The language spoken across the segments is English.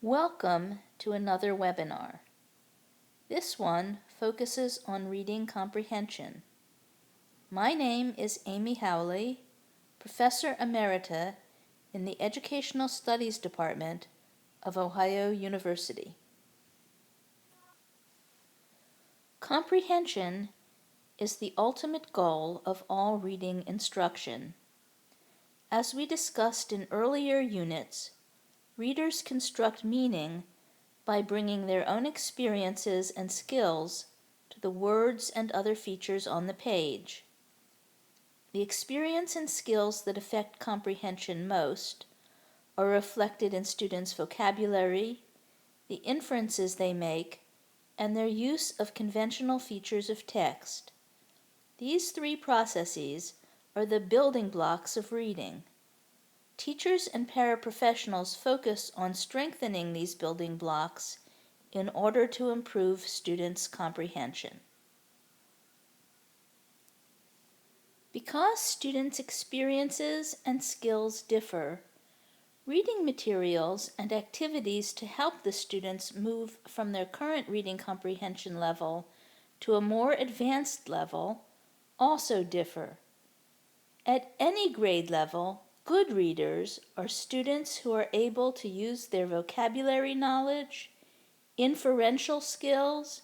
Welcome to another webinar. This one focuses on reading comprehension. My name is Amy Howley, Professor Emerita in the Educational Studies Department of Ohio University. Comprehension is the ultimate goal of all reading instruction. As we discussed in earlier units, readers construct meaning by bringing their own experiences and skills to the words and other features on the page. The experience and skills that affect comprehension most are reflected in students' vocabulary, the inferences they make, and their use of conventional features of text. These three processes are the building blocks of reading. Teachers and paraprofessionals focus on strengthening these building blocks in order to improve students' comprehension. Because students' experiences and skills differ, reading materials and activities to help the students move from their current reading comprehension level to a more advanced level also differ. At any grade level, good readers are students who are able to use their vocabulary knowledge, inferential skills,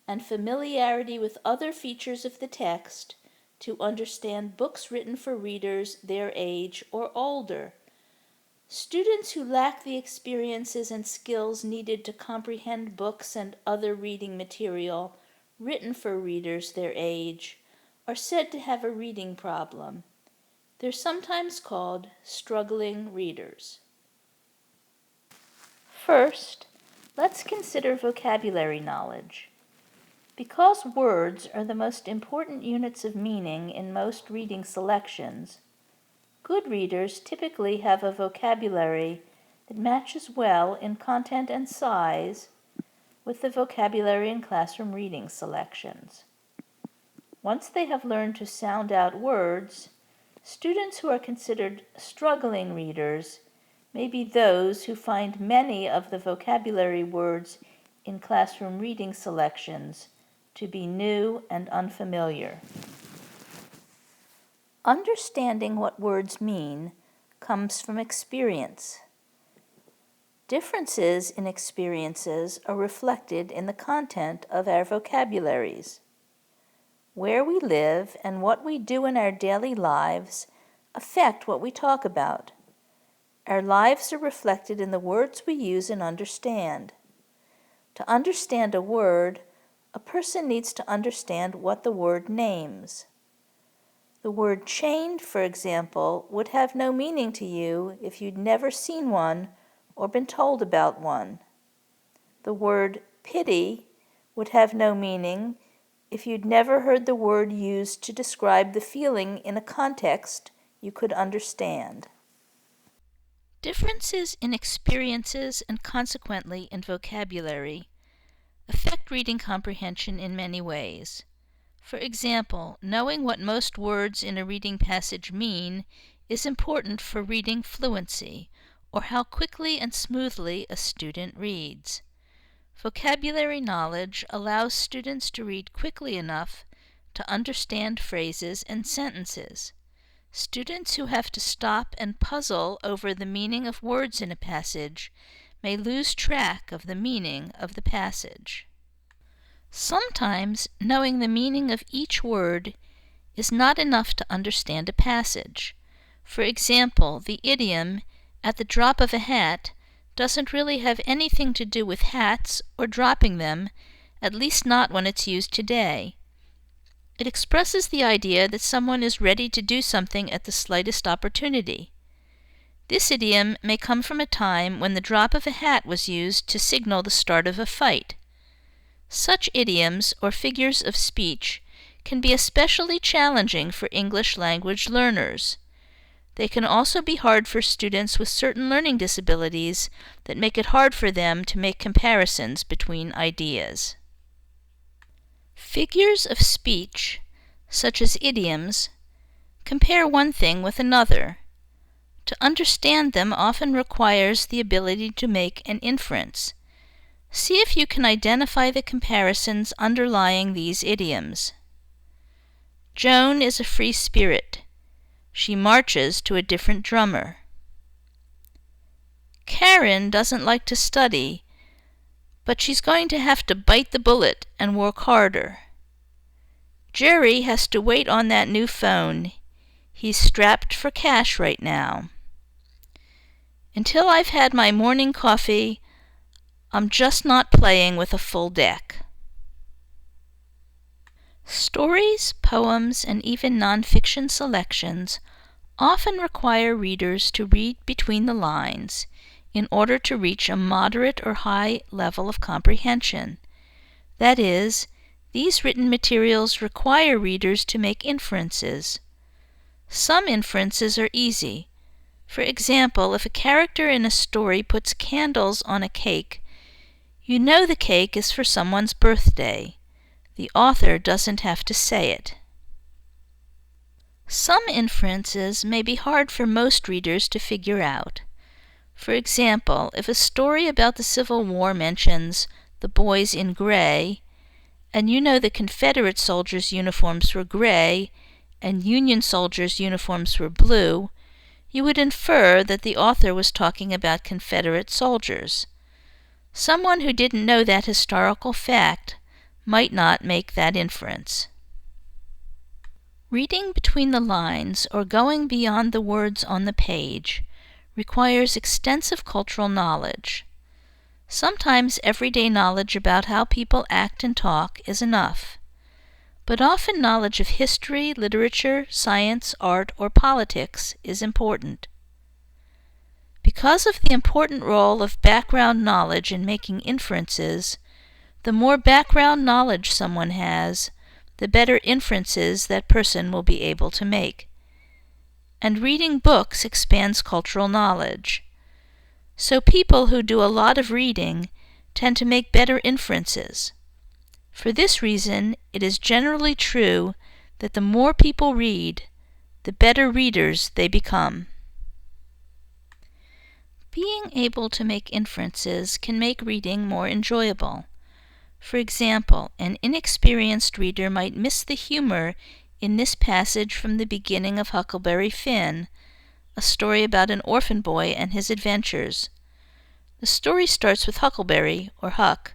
and familiarity with other features of the text to understand books written for readers their age or older. Students who lack the experiences and skills needed to comprehend books and other reading material written for readers their age are said to have a reading problem. They're sometimes called struggling readers. First, let's consider vocabulary knowledge. Because words are the most important units of meaning in most reading selections, good readers typically have a vocabulary that matches well in content and size with the vocabulary in classroom reading selections. Once they have learned to sound out words, students who are considered struggling readers may be those who find many of the vocabulary words in classroom reading selections to be new and unfamiliar. Understanding what words mean comes from experience. Differences in experiences are reflected in the content of our vocabularies. Where we live and what we do in our daily lives affect what we talk about. Our lives are reflected in the words we use and understand. To understand a word, a person needs to understand what the word names. The word chained, for example, would have no meaning to you if you'd never seen one or been told about one. The word pity would have no meaning if you'd never heard the word used to describe the feeling in a context you could understand. Differences in experiences and consequently in vocabulary affect reading comprehension in many ways. For example, knowing what most words in a reading passage mean is important for reading fluency, or how quickly and smoothly a student reads. Vocabulary knowledge allows students to read quickly enough to understand phrases and sentences. Students who have to stop and puzzle over the meaning of words in a passage may lose track of the meaning of the passage. Sometimes knowing the meaning of each word is not enough to understand a passage. For example, the idiom, "at the drop of a hat," doesn't really have anything to do with hats or dropping them, at least not when it's used today. It expresses the idea that someone is ready to do something at the slightest opportunity. This idiom may come from a time when the drop of a hat was used to signal the start of a fight. Such idioms or figures of speech can be especially challenging for English language learners. They can also be hard for students with certain learning disabilities that make it hard for them to make comparisons between ideas. Figures of speech, such as idioms, compare one thing with another. To understand them often requires the ability to make an inference. See if you can identify the comparisons underlying these idioms. Joan is a free spirit. She marches to a different drummer. Karen doesn't like to study, but she's going to have to bite the bullet and work harder. Jerry has to wait on that new phone. He's strapped for cash right now. Until I've had my morning coffee, I'm just not playing with a full deck. Stories, poems, and even nonfiction selections often require readers to read between the lines in order to reach a moderate or high level of comprehension. That is, these written materials require readers to make inferences. Some inferences are easy. For example, if a character in a story puts candles on a cake, you know the cake is for someone's birthday. The author doesn't have to say it. Some inferences may be hard for most readers to figure out. For example, if a story about the Civil War mentions the boys in gray, and you know the Confederate soldiers' uniforms were gray and Union soldiers' uniforms were blue, you would infer that the author was talking about Confederate soldiers. Someone who didn't know that historical fact might not make that inference. Reading between the lines or going beyond the words on the page requires extensive cultural knowledge. Sometimes everyday knowledge about how people act and talk is enough, but often knowledge of history, literature, science, art, or politics is important. Because of the important role of background knowledge in making inferences, the more background knowledge someone has, the better inferences that person will be able to make. And reading books expands cultural knowledge. So people who do a lot of reading tend to make better inferences. For this reason, it is generally true that the more people read, the better readers they become. Being able to make inferences can make reading more enjoyable. For example, an inexperienced reader might miss the humor in this passage from the beginning of Huckleberry Finn, a story about an orphan boy and his adventures. The story starts with Huckleberry, or Huck,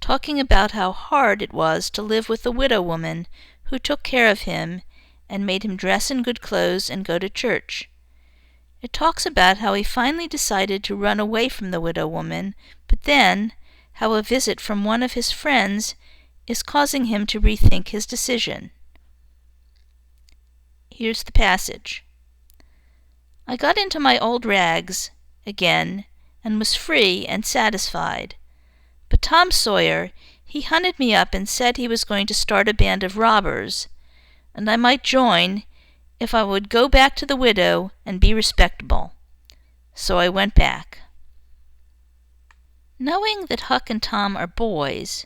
talking about how hard it was to live with a widow woman who took care of him and made him dress in good clothes and go to church. It talks about how he finally decided to run away from the widow woman, but then how a visit from one of his friends is causing him to rethink his decision. Here's the passage. I got into my old rags again and was free and satisfied. But Tom Sawyer, he hunted me up and said he was going to start a band of robbers, and I might join if I would go back to the widow and be respectable. So I went back. Knowing that Huck and Tom are boys,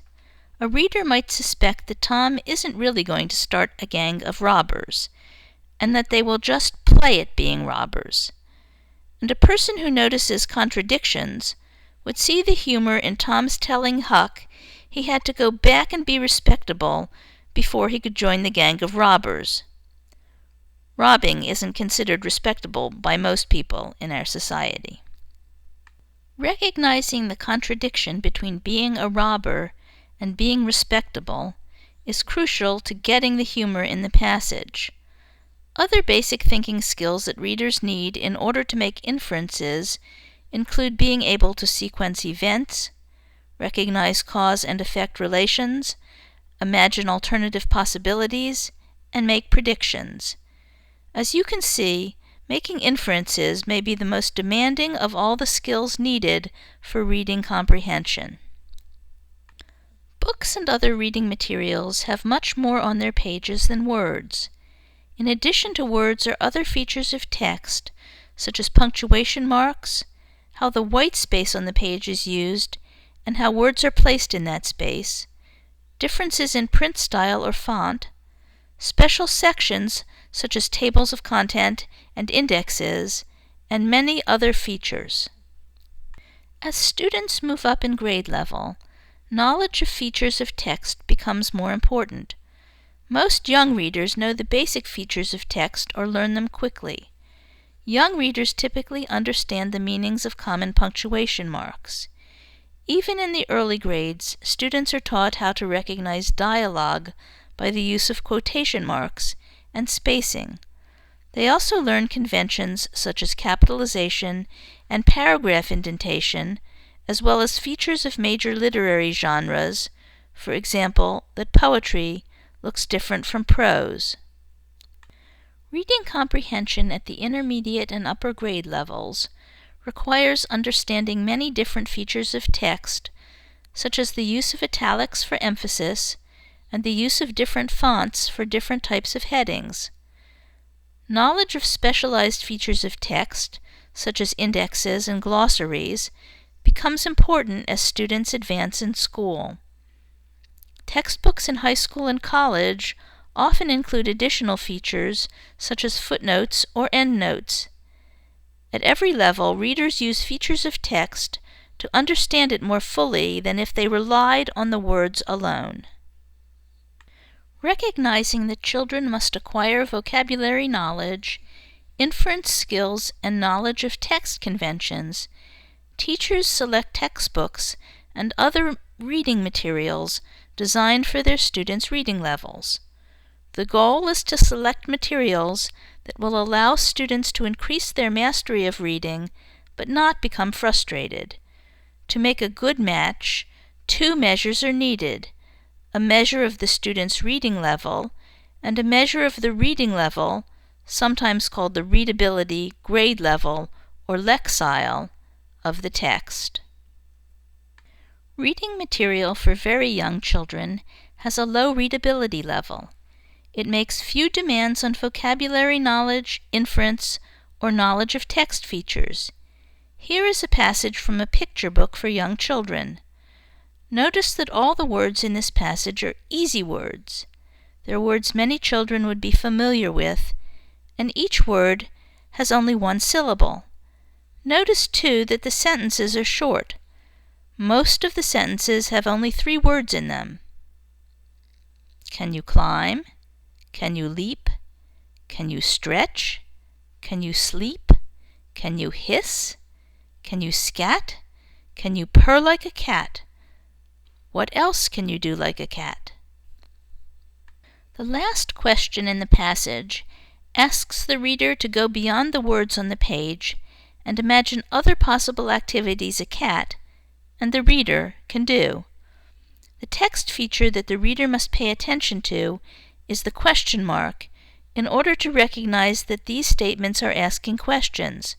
a reader might suspect that Tom isn't really going to start a gang of robbers, and that they will just play at being robbers. And a person who notices contradictions would see the humor in Tom's telling Huck he had to go back and be respectable before he could join the gang of robbers. Robbing isn't considered respectable by most people in our society. Recognizing the contradiction between being a robber and being respectable is crucial to getting the humor in the passage. Other basic thinking skills that readers need in order to make inferences include being able to sequence events, recognize cause and effect relations, imagine alternative possibilities, and make predictions. As you can see, making inferences may be the most demanding of all the skills needed for reading comprehension. Books and other reading materials have much more on their pages than words. In addition to words are other features of text, such as punctuation marks, how the white space on the page is used, and how words are placed in that space, differences in print style or font, special sections such as tables of content and indexes, and many other features. As students move up in grade level, knowledge of features of text becomes more important. Most young readers know the basic features of text or learn them quickly. Young readers typically understand the meanings of common punctuation marks. Even in the early grades, students are taught how to recognize dialogue by the use of quotation marks and spacing. They also learn conventions such as capitalization and paragraph indentation, as well as features of major literary genres, for example, that poetry looks different from prose. Reading comprehension at the intermediate and upper grade levels requires understanding many different features of text, such as the use of italics for emphasis and the use of different fonts for different types of headings. Knowledge of specialized features of text, such as indexes and glossaries, becomes important as students advance in school. Textbooks in high school and college often include additional features such as footnotes or endnotes. At every level, readers use features of text to understand it more fully than if they relied on the words alone. Recognizing that children must acquire vocabulary knowledge, inference skills, and knowledge of text conventions, teachers select textbooks and other reading materials designed for their students' reading levels. The goal is to select materials that will allow students to increase their mastery of reading but not become frustrated. To make a good match, two measures are needed: a measure of the student's reading level and a measure of the reading level, sometimes called the readability grade level or lexile, of the text. Reading material for very young children has a low readability level. It makes few demands on vocabulary knowledge, inference, or knowledge of text features. Here is a passage from a picture book for young children. Notice that all the words in this passage are easy words. They're words many children would be familiar with, and each word has only one syllable. Notice, too, that the sentences are short. Most of the sentences have only 3 words in them. Can you climb? Can you leap? Can you stretch? Can you sleep? Can you hiss? Can you scat? Can you purr like a cat? What else can you do like a cat? The last question in the passage asks the reader to go beyond the words on the page and imagine other possible activities a cat, and the reader, can do. The text feature that the reader must pay attention to is the question mark in order to recognize that these statements are asking questions.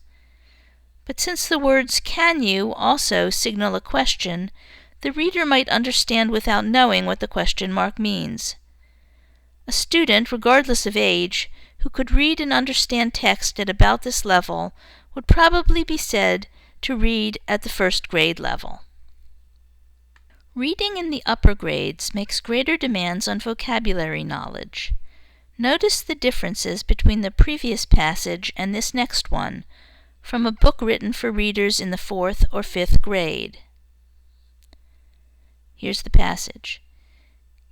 But since the words "can you" also signal a question, the reader might understand without knowing what the question mark means. A student, regardless of age, who could read and understand text at about this level would probably be said to read at the first grade level. Reading in the upper grades makes greater demands on vocabulary knowledge. Notice the differences between the previous passage and this next one, from a book written for readers in the 4th or 5th grade. Here's the passage.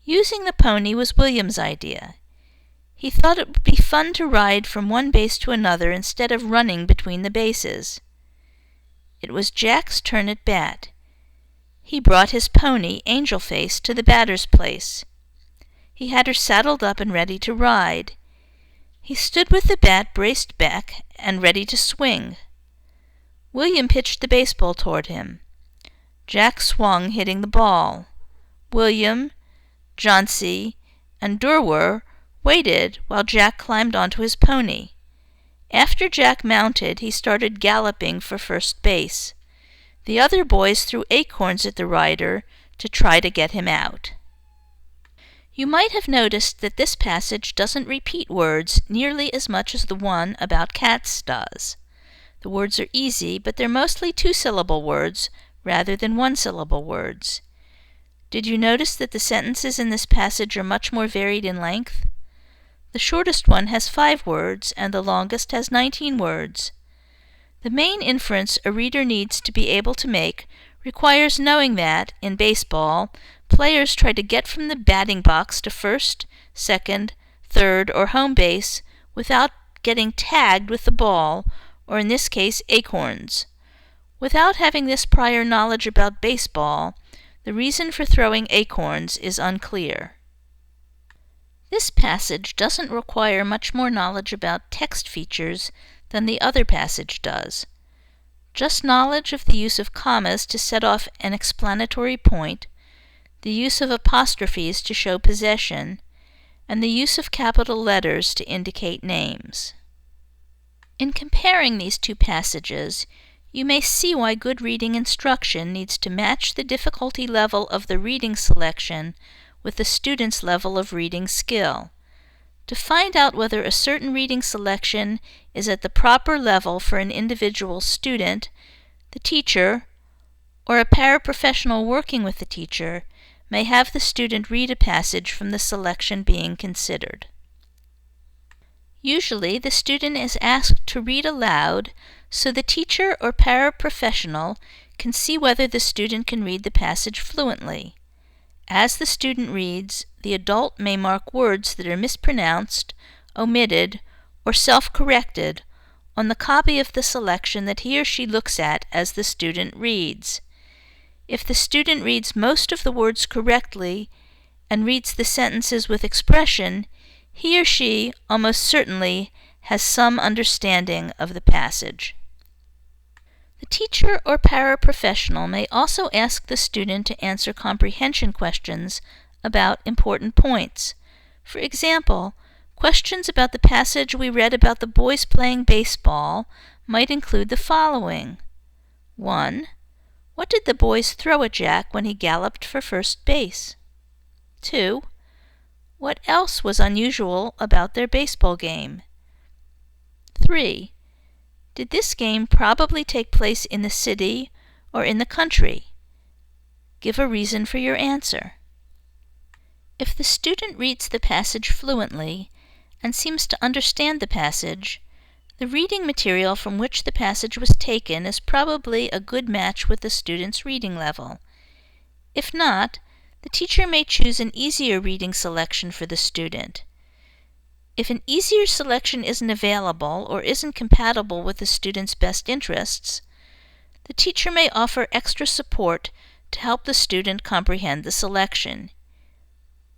Using the pony was William's idea. He thought it would be fun to ride from one base to another instead of running between the bases. It was Jack's turn at bat. He brought his pony, Angel Face, to the batter's place. He had her saddled up and ready to ride. He stood with the bat braced back and ready to swing. William pitched the baseball toward him. Jack swung, hitting the ball. William, Jauncey, and Durwer waited while Jack climbed onto his pony. After Jack mounted, he started galloping for first base. The other boys threw acorns at the rider to try to get him out. You might have noticed that this passage doesn't repeat words nearly as much as the one about cats does. The words are easy, but they're mostly 2-syllable words rather than 1-syllable words. Did you notice that the sentences in this passage are much more varied in length? The shortest one has 5 words, and the longest has 19 words. The main inference a reader needs to be able to make requires knowing that, in baseball, players try to get from the batting box to first, second, third, or home base without getting tagged with the ball, or in this case, acorns. Without having this prior knowledge about baseball, the reason for throwing acorns is unclear. This passage doesn't require much more knowledge about text features than the other passage does. Just knowledge of the use of commas to set off an explanatory point, the use of apostrophes to show possession, and the use of capital letters to indicate names. In comparing these two passages, you may see why good reading instruction needs to match the difficulty level of the reading selection with the student's level of reading skill. To find out whether a certain reading selection is at the proper level for an individual student, the teacher, or a paraprofessional working with the teacher, may have the student read a passage from the selection being considered. Usually, the student is asked to read aloud so the teacher or paraprofessional can see whether the student can read the passage fluently. As the student reads, the adult may mark words that are mispronounced, omitted, or self-corrected on the copy of the selection that he or she looks at as the student reads. If the student reads most of the words correctly and reads the sentences with expression, he or she almost certainly has some understanding of the passage. The teacher or paraprofessional may also ask the student to answer comprehension questions about important points. For example, questions about the passage we read about the boys playing baseball might include the following. 1. What did the boys throw at Jack when he galloped for first base? 2. What else was unusual about their baseball game? 3. Did this game probably take place in the city or in the country? Give a reason for your answer. If the student reads the passage fluently and seems to understand the passage, the reading material from which the passage was taken is probably a good match with the student's reading level. If not, the teacher may choose an easier reading selection for the student. If an easier selection isn't available or isn't compatible with the student's best interests, the teacher may offer extra support to help the student comprehend the selection.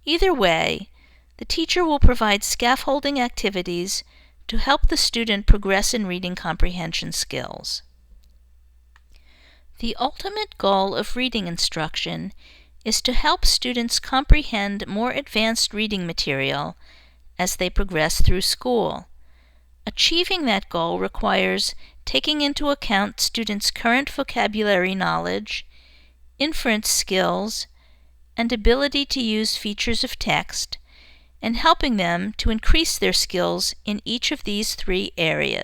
Either way, the teacher will provide scaffolding activities to help the student progress in reading comprehension skills. The ultimate goal of reading instruction is to help students comprehend more advanced reading material as they progress through school. Achieving that goal requires taking into account students' current vocabulary knowledge, inference skills, and ability to use features of text, and helping them to increase their skills in each of these three areas.